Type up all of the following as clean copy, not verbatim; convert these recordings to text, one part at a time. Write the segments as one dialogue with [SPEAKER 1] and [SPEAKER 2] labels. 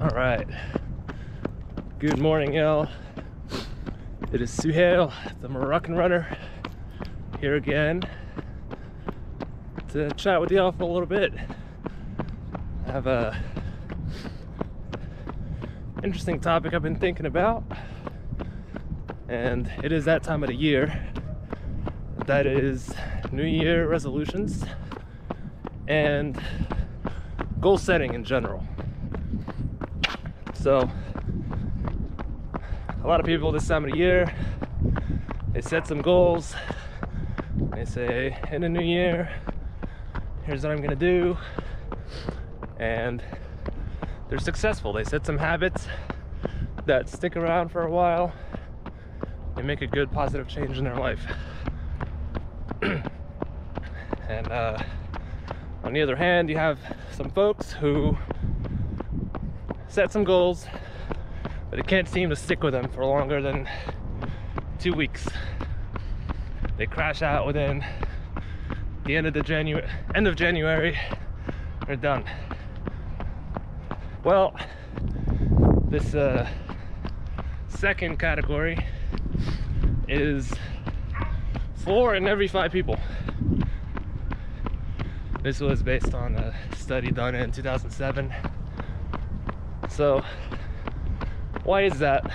[SPEAKER 1] All right. Good morning, y'all. It is Suhail, the Moroccan runner, here again to chat with y'all for a little bit. I have a interesting topic I've been thinking about, and it is that time of the year. That is New Year resolutions and goal setting in general. So a lot of people this time of the year, they set some goals. They say, in the new year, here's what I'm gonna do, and they're successful. They set some habits that stick around for a while and make a good positive change in their life. And on the other hand, you have some folks who set some goals, but it can't seem to stick with them for longer than 2 weeks. They crash out within the end of January, they're done. Well, this second category is 4 in every 5 people. This was based on a study done in 2007. So why is that?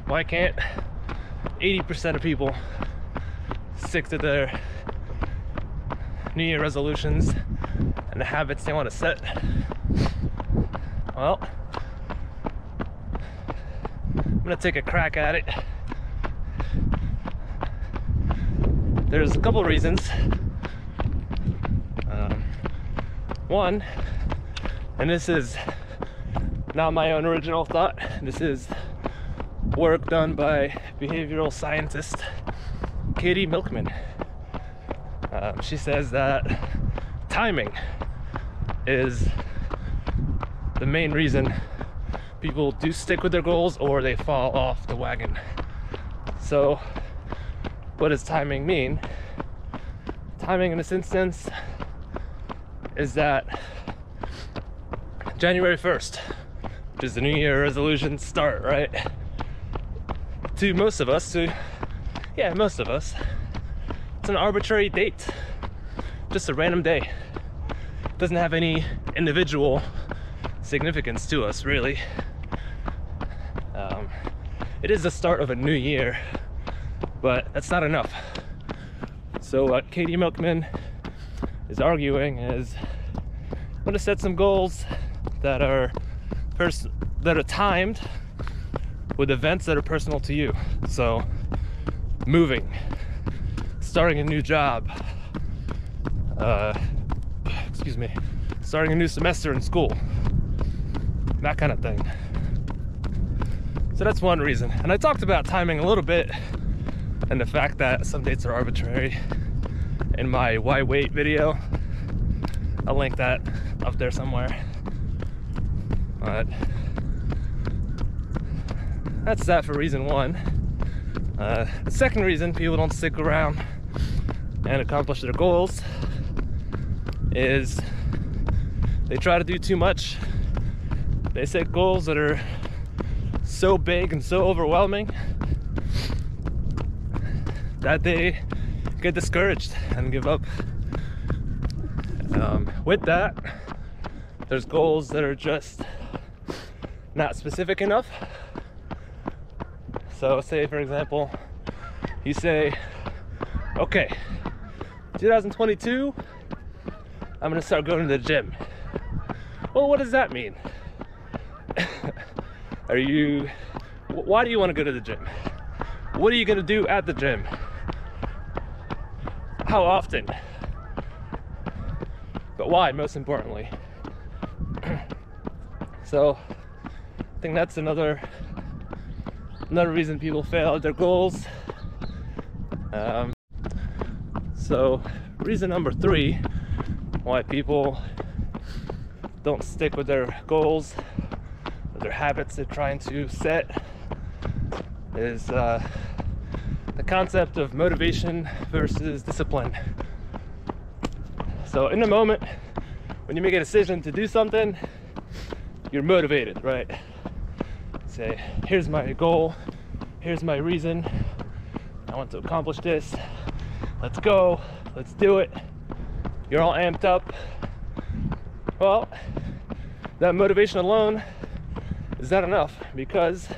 [SPEAKER 1] Why can't 80% of people stick to their New Year resolutions and the habits they want to set? Well, I'm gonna take a crack at it. There's a couple of reasons. One, and this is not my own original thought, this is work done by behavioral scientist Katie Milkman. She says that timing is the main reason people do stick with their goals or they fall off the wagon. So what does timing mean? Timing in this instance is that January 1st, which is the New Year resolution start, right? To most of us, most of us, it's an arbitrary date, just a random day. It doesn't have any individual significance to us, really. It is the start of a new year, but that's not enough. So what Katie Milkman is arguing is, I'm gonna set some goals that are timed with events that are personal to you. So moving, starting a new job, starting a new semester in school, that kind of thing. So that's one reason. And I talked about timing a little bit and the fact that some dates are arbitrary in my Why Wait video. I'll link that up there somewhere. But that's that for reason one. The second reason people don't stick around and accomplish their goals is they try to do too much. They set goals that are so big and so overwhelming that they get discouraged and give up. With that, there's goals that are just not specific enough. So say, for example, you say, okay, 2022, I'm gonna start going to the gym. Well, what does that mean? Why do you want to go to the gym? What are you gonna do at the gym? How often? But why, most importantly? So I think that's another reason people fail at their goals. So reason number 3 why people don't stick with their goals or their habits they're trying to set is the concept of motivation versus discipline. So in the moment, when you make a decision to do something, you're motivated, right? Say, here's my goal, here's my reason, I want to accomplish this, let's go, let's do it. You're all amped up. Well, that motivation alone is not enough, because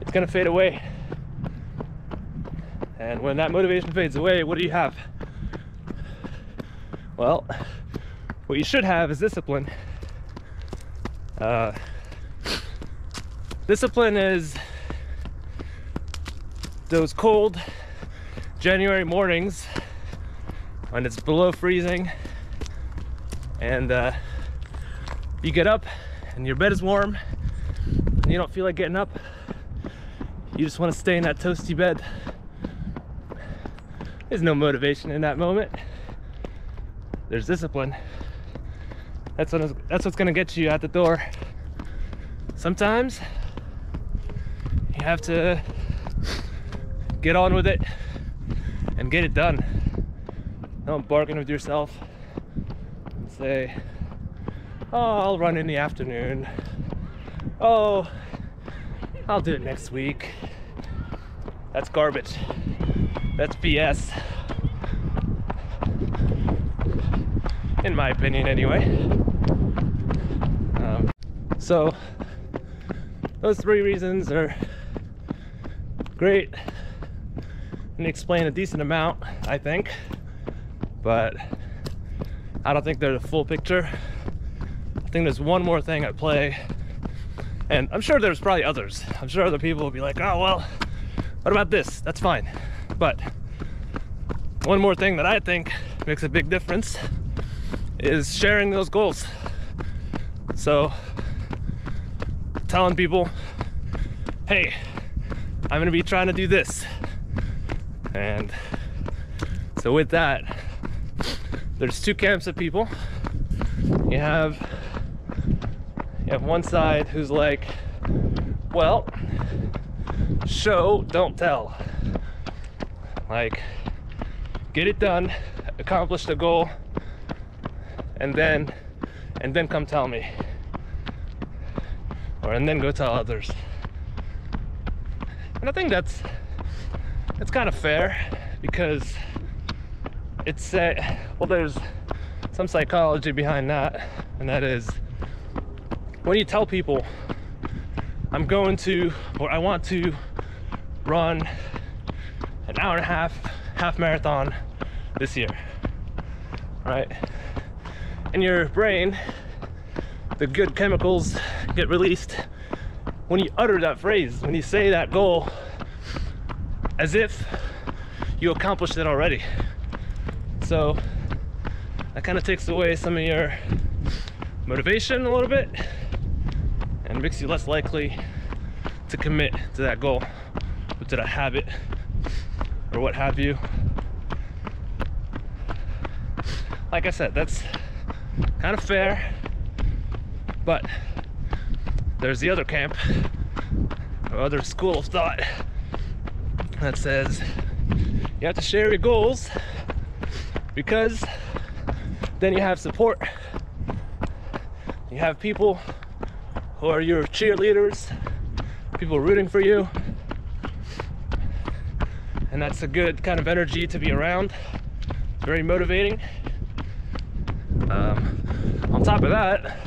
[SPEAKER 1] it's gonna fade away. And when that motivation fades away, what do you have? Well, what you should have is discipline. Discipline is those cold January mornings when it's below freezing and you get up and your bed is warm and you don't feel like getting up. You just want to stay in that toasty bed. There's no motivation in that moment. There's discipline. That's what's gonna get you out the door. Sometimes you have to get on with it and get it done. Don't bargain with yourself and say, oh, I'll run in the afternoon. Oh, I'll do it next week. That's garbage. That's BS. In my opinion, anyway. So, those 3 reasons are great and explain a decent amount, I think. But I don't think they're the full picture. I think there's one more thing at play. And I'm sure there's probably others. I'm sure other people will be like, oh, well, what about this? That's fine. But one more thing that I think makes a big difference is sharing those goals. So telling people, hey, I'm gonna be trying to do this. And so with that, there's 2 camps of people. You have one side who's like, well, show, don't tell. Like, get it done, accomplish the goal, and then come tell me, and then go tell others. And I think that's kind of fair, because it's well, there's some psychology behind that, and that is when you tell people, I'm going to, or I want to run an hour and a half marathon this year, right? In your brain, the good chemicals get released when you utter that phrase, when you say that goal, as if you accomplished it already. So that kind of takes away some of your motivation a little bit and makes you less likely to commit to that goal or to that habit or what have you. Like I said, that's kind of fair, but there's the other camp, or other school of thought, that says you have to share your goals, because then you have support. You have people who are your cheerleaders, people rooting for you, and that's a good kind of energy to be around. It's very motivating. On top of that,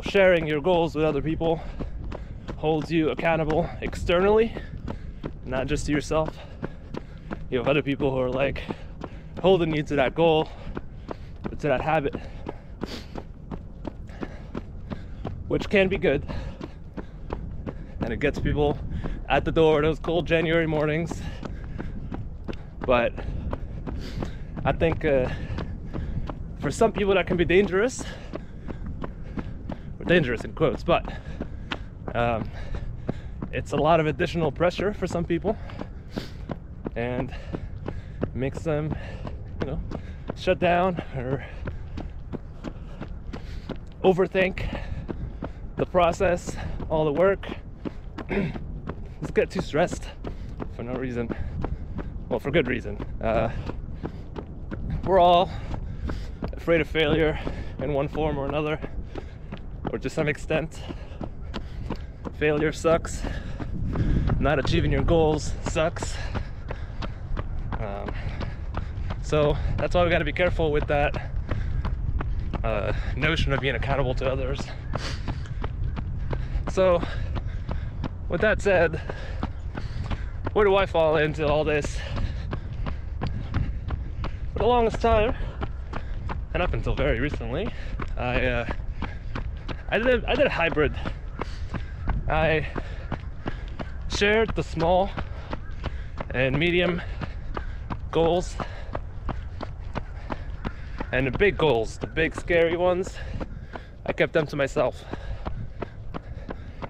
[SPEAKER 1] sharing your goals with other people holds you accountable externally, not just to yourself. You have other people who are like holding you to that goal, to that habit, which can be good, and it gets people at the door those cold January mornings. But I think for some people that can be dangerous, or dangerous in quotes, but it's a lot of additional pressure for some people, and makes them, shut down or overthink the process, all the work. Just get too stressed for no reason. Well, for good reason. We're all afraid of failure in one form or another, or to some extent. Failure sucks. Not achieving your goals sucks. So that's why we got to be careful with that notion of being accountable to others. So with that said, where do I fall into all this? For the longest time, and up until very recently, I did a hybrid. I shared the small and medium goals, and the big goals, the big scary ones, I kept them to myself.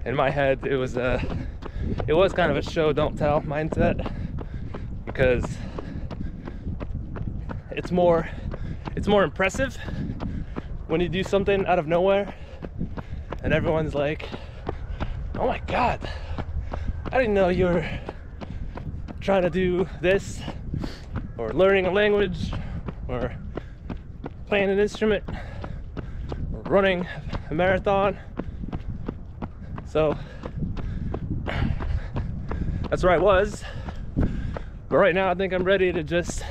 [SPEAKER 1] In my head, it was kind of a show don't tell mindset, because it's more impressive when you do something out of nowhere and everyone's like, oh my god, I didn't know you were trying to do this, or learning a language, or playing an instrument, or running a marathon. So that's where I was, but right now I think I'm ready to just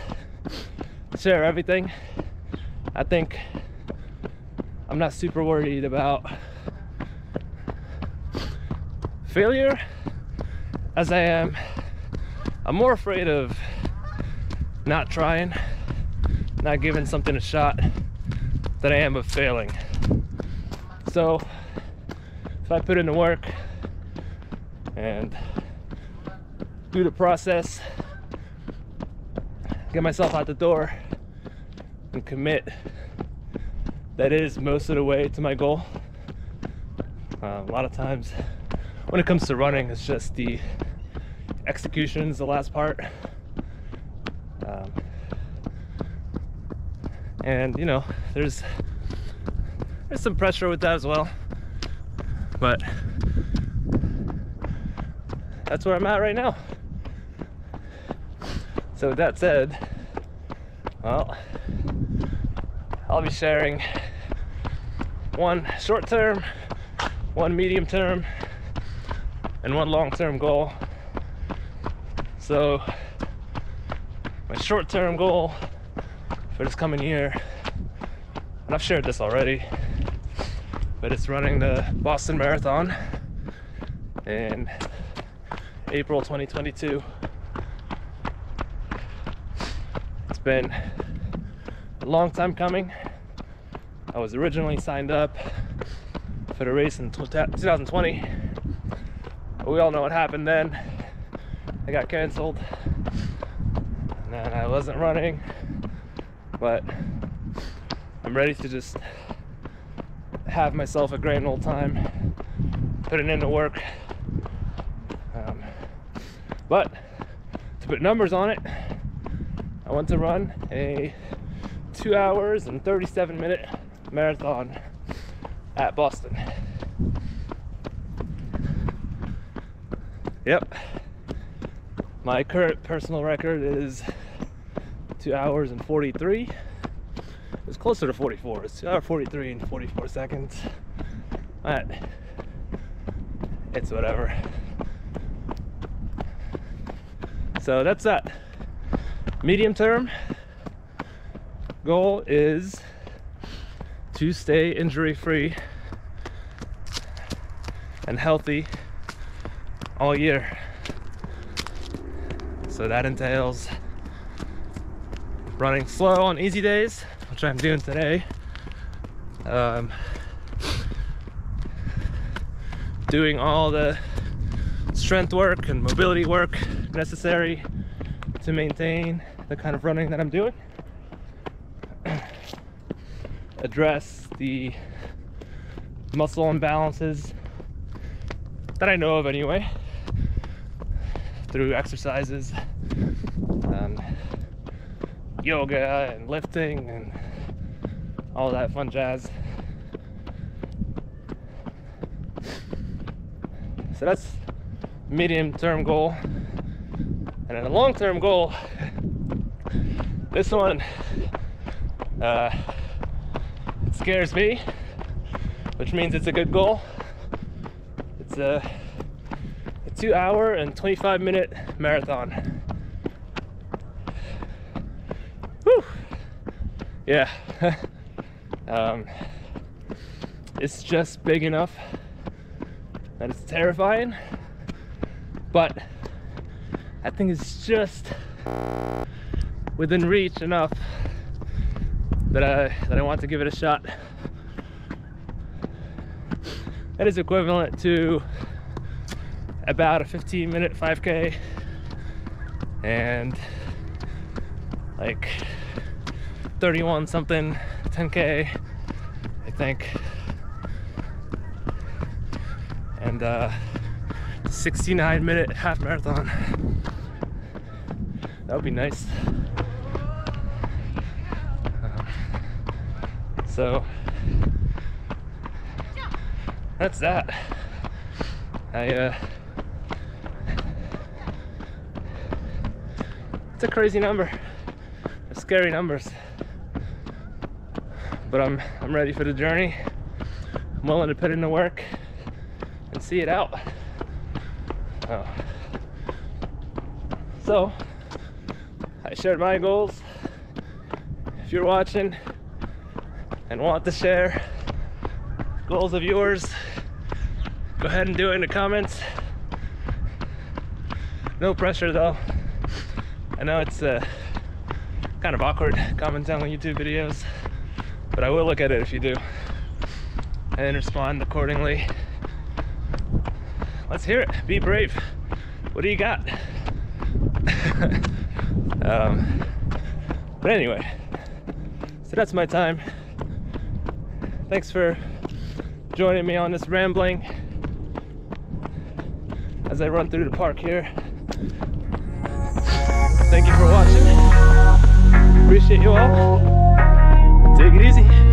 [SPEAKER 1] share everything. I think I'm not super worried about failure as I'm more afraid of not trying, not giving something a shot, than I am of failing. So if I put in the work and do the process, get myself out the door and commit, that is most of the way to my goal. A lot of times when it comes to running, it's just the execution's the last part. And you know, there's some pressure with that as well, but that's where I'm at right now. So with that said, well, I'll be sharing one short term, one medium term, and one long term goal. So my short term goal for this coming year, and I've shared this already, but it's running the Boston Marathon in April 2022. It's been a long time coming. I was originally signed up for the race in 2020, but we all know what happened then. I got canceled, and then I wasn't running, but I'm ready to just have myself a grand old time, putting in the work. But to put numbers on it, I want to run a 2 hours and 37-minute marathon at Boston. Yep. My current personal record is 2 hours and 43. It's closer to 44. It's 2 hours 43 and 44 seconds. But it's whatever. So that's that. Medium term goal is to stay injury free and healthy all year. So that entails running slow on easy days, which I'm doing today. Doing all the strength work and mobility work necessary to maintain the kind of running that I'm doing. Address the muscle imbalances that I know of anyway, through exercises, yoga and lifting and all that fun jazz. So that's medium-term goal. And then a long-term goal, this one scares me, which means it's a good goal. It's a 2 hour and 25-minute marathon. Whew. Yeah. It's just big enough that it's terrifying, but I think it's just within reach enough that I want to give it a shot. That is equivalent to about a 15-minute 5K and like 31 something 10K, I think, and 69-minute half marathon. That would be nice. So that's that. It's a crazy number. It's scary numbers. But I'm ready for the journey. I'm willing to put in the work and see it out. So I shared my goals. If you're watching and want to share goals of yours, go ahead and do it in the comments. No pressure though. I know it's kind of awkward commenting on YouTube videos, but I will look at it if you do and respond accordingly. Let's hear it. Be brave. What do you got? But anyway, so that's my time. Thanks for joining me on this rambling as I run through the park here. Thank you for watching. Appreciate you all. Take it easy.